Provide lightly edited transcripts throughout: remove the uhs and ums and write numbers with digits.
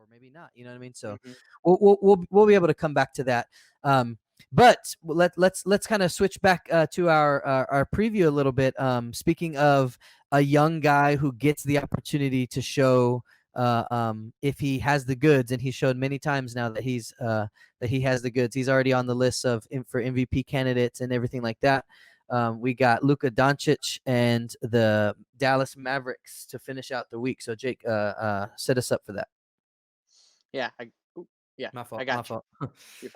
or maybe not. You know what I mean? So Mhm. we'll be able to come back to that. But let's kind of switch back to our preview a little bit. Speaking of a young guy who gets the opportunity to show if he has the goods, and he showed many times now that he has the goods. He's already on the list for MVP candidates and everything like that. We got Luka Doncic and the Dallas Mavericks to finish out the week. So Jake, set us up for that. Yeah, yeah, My I fault. My got you. fault. You're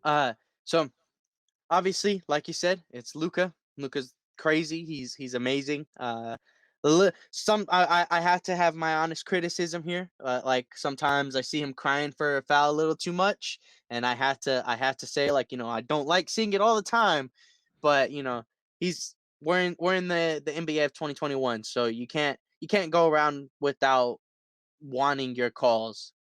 fine. So obviously, like you said, it's Luka. Luka's crazy. He's amazing. I have to have my honest criticism here. Like sometimes I see him crying for a foul a little too much, and I have to say, like, I don't like seeing it all the time, but he's we're in the NBA of 2021, so you can't go around without wanting your calls.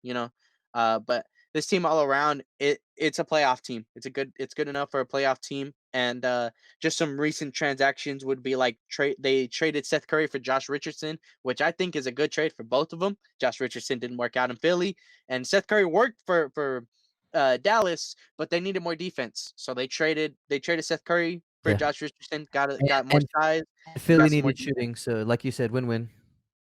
But this team all around, it's a playoff team. It's good enough for a playoff team. And just some recent transactions would be like they traded Seth Curry for Josh Richardson, which I think is a good trade for both of them. Josh Richardson didn't work out in Philly, and Seth Curry worked for Dallas, but they needed more defense, so they traded Seth Curry for Yeah, Josh Richardson. Got and, got more and size and Philly got some more needed defense. shooting. So like you said, win-win.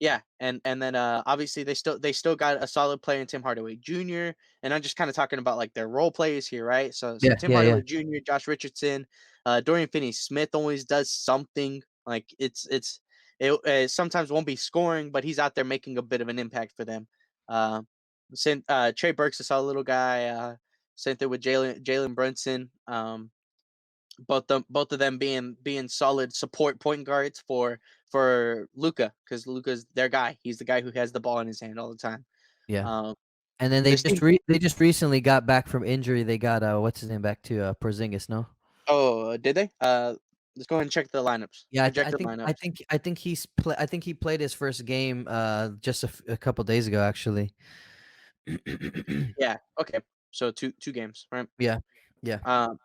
Yeah, and then obviously they still got a solid player in Tim Hardaway Jr. And I'm just kind of talking about like their role players here, right? So Yeah, Tim yeah, yeah. Hardaway Jr., Josh Richardson, Dorian Finney-Smith always does something. Like it sometimes won't be scoring, but he's out there making a bit of an impact for them. Uh, Trey Burke's a solid little guy. Same thing with Jalen Brunson. Both of them being solid support point guards for Luka, because Luka's their guy. He's the guy who has the ball in his hand all the time. Yeah. Um, And then this team. they just recently got back from injury. They got what's his name back to Porzingis, no? Oh, did they? Let's go ahead and check the lineups. Yeah, Projected lineups. I think he played his first game just a couple days ago actually. Yeah. Okay. So two games, right? Yeah. Yeah. Um,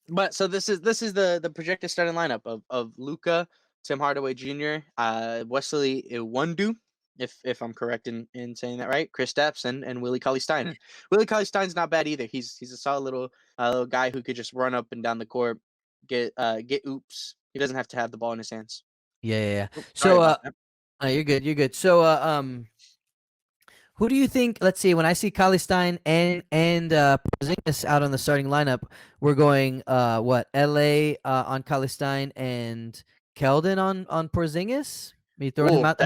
but so this is the projected starting lineup of Luka, Tim Hardaway Jr., Wesley Iwundu, if I'm correct in saying that right, Chris Stapps, and Willie Cauley-Stein. Willie Cauley-Stein's not bad either. He's a solid little guy who could just run up and down the court, get oops. He doesn't have to have the ball in his hands. Yeah, yeah, yeah. Oops, sorry So about that. you're good. You're good. So who do you think? Let's see. When I see Cauley-Stein and Porzingis out on the starting lineup, we're going what L.A. On Cauley-Stein and Keldon on Porzingis. Are you throwing him Oh, out?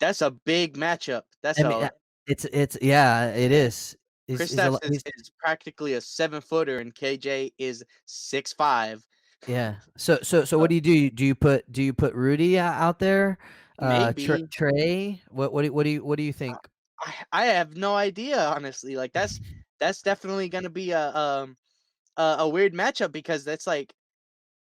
that's a big matchup. That's I mean, a it's yeah, it is. Chris He's a Stapps lot. is practically a 7 footer, and KJ is 6'5". Yeah. So what do you do? Do you put Rudy out there? Maybe. Trey. What do you think? I have no idea, honestly. Like that's definitely gonna be a weird matchup, because that's like,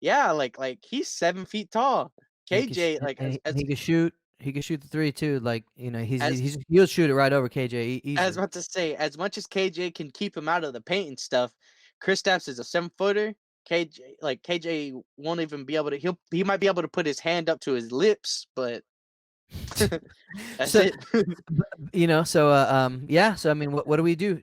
yeah, like he's 7 feet tall. And he can KJ, like and he can shoot. He can shoot the three too. Like as he'll shoot it right over KJ as easily. much to say, as much as KJ can keep him out of the paint and stuff, Kristaps is a 7 footer. KJ won't even be able to. He might be able to put his hand up to his lips, but that's So it. yeah. So I mean, what do we do?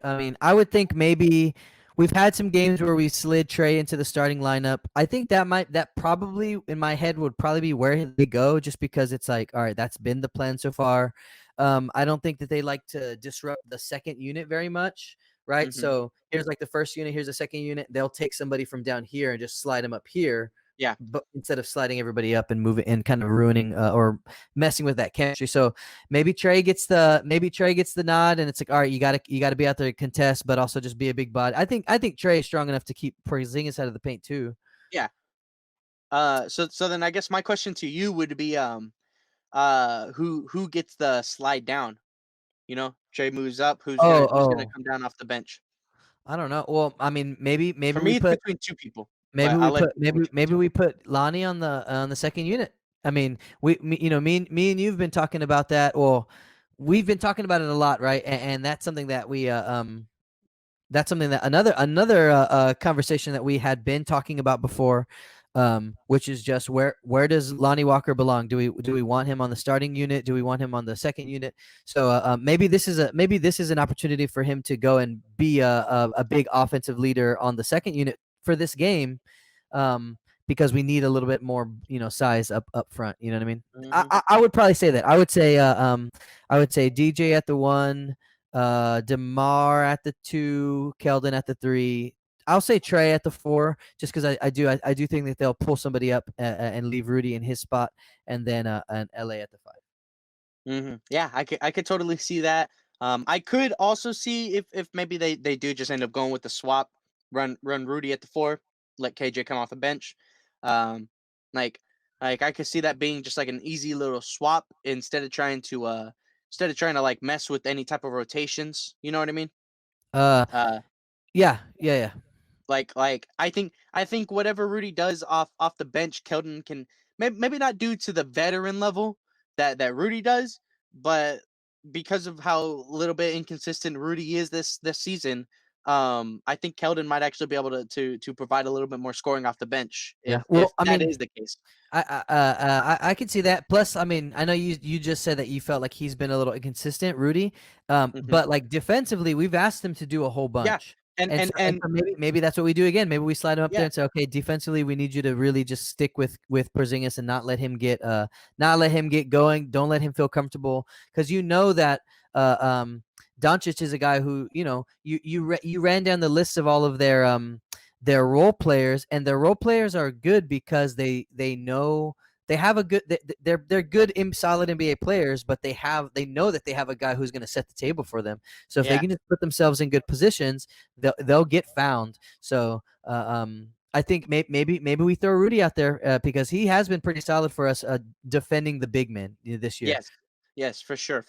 I mean, I would think maybe we've had some games where we slid Trey into the starting lineup. I think that probably in my head would probably be where they go, just because it's like, all right, that's been the plan so far. I don't think that they like to disrupt the second unit very much, right? Hmm. So here's like the first unit, here's the second unit. They'll take somebody from down here and just slide them up here, Yeah. but instead of sliding everybody up and moving and kind of ruining or messing with that chemistry. So maybe Trey gets the nod, and it's like, all right, you gotta be out there to contest, but also just be a big body. I think Trey is strong enough to keep Porzingis out of the paint too. Yeah. So then I guess my question to you would be, who gets the slide down? Trey moves up. Oh, Who's gonna oh, come down off the bench? I don't know. Well, I mean, maybe For we me, it's put between two people, maybe but we I'll let put you know maybe which maybe two. we put Lonnie on the second unit. I mean, me and you've been talking about that. Well, we've been talking about it a lot, right? And that's something that that's something that another conversation that we had been talking about before. which is just where does Lonnie Walker belong? Do we want him on the starting unit? Do we want him on the second unit? So maybe this is an opportunity for him to go and be a big offensive leader on the second unit for this game, because we need a little bit more size up front. You know what I mean? Hmm. I would probably say that. I would say DJ at the 1, DeMar at the 2, Keldon at the 3. I'll say Trey at the 4, just because I do think that they'll pull somebody up and leave Rudy in his spot, and then an LA at the 5. Yeah, I could totally see that. I could also see if maybe they do just end up going with the swap, run Rudy at the 4, let KJ come off the bench. Um, like I could see that being just like an easy little swap instead of trying to like mess with any type of rotations. You know what I mean? Uh, Uh, yeah, yeah, yeah. like I think whatever Rudy does off the bench, Keldon can maybe not do to the veteran level that Rudy does, but because of how little bit inconsistent Rudy is this season, I think Keldon might actually be able to provide a little bit more scoring off the bench Yeah. if Well, I that mean, is the case. I can see that. Plus, I mean, I know you just said that you felt like he's been a little inconsistent, Rudy. Hmm. But like defensively, we've asked him to do a whole Yeah, bunch, and and and so, and maybe that's what we do again. Maybe we slide him up there yeah, and say, okay, defensively, we need you to really just stick with Porzingis and not let him get going. Don't let him feel comfortable, because you know that Doncic is a guy who you ran down the list of all of their role players, and their role players are good because they know they have a good they're good solid NBA players, but they know that they have a guy who's going to set the table for them. So if they yeah. can just put themselves in good positions, they'll get found. So I think maybe we throw Rudy out there, because he has been pretty solid for us, defending the big men this year. Yes. Yes, for sure.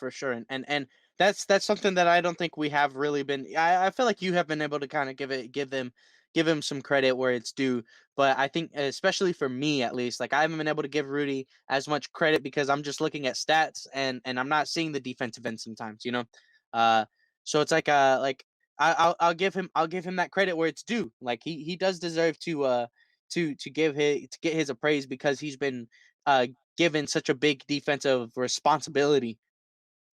And that's something that I don't think we have really been. I feel like you have been able to kind of give him some credit where it's due. But I think especially for me at least, like I haven't been able to give Rudy as much credit because I'm just looking at stats and I'm not seeing the defensive end sometimes, you know? Uh so it's like I'll give him that credit where it's due. Like he does deserve to get his appraise because he's been uh given such a big defensive responsibility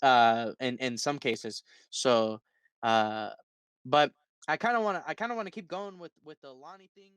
in some cases. So uh but I kind of want to keep going with the Lonnie thing.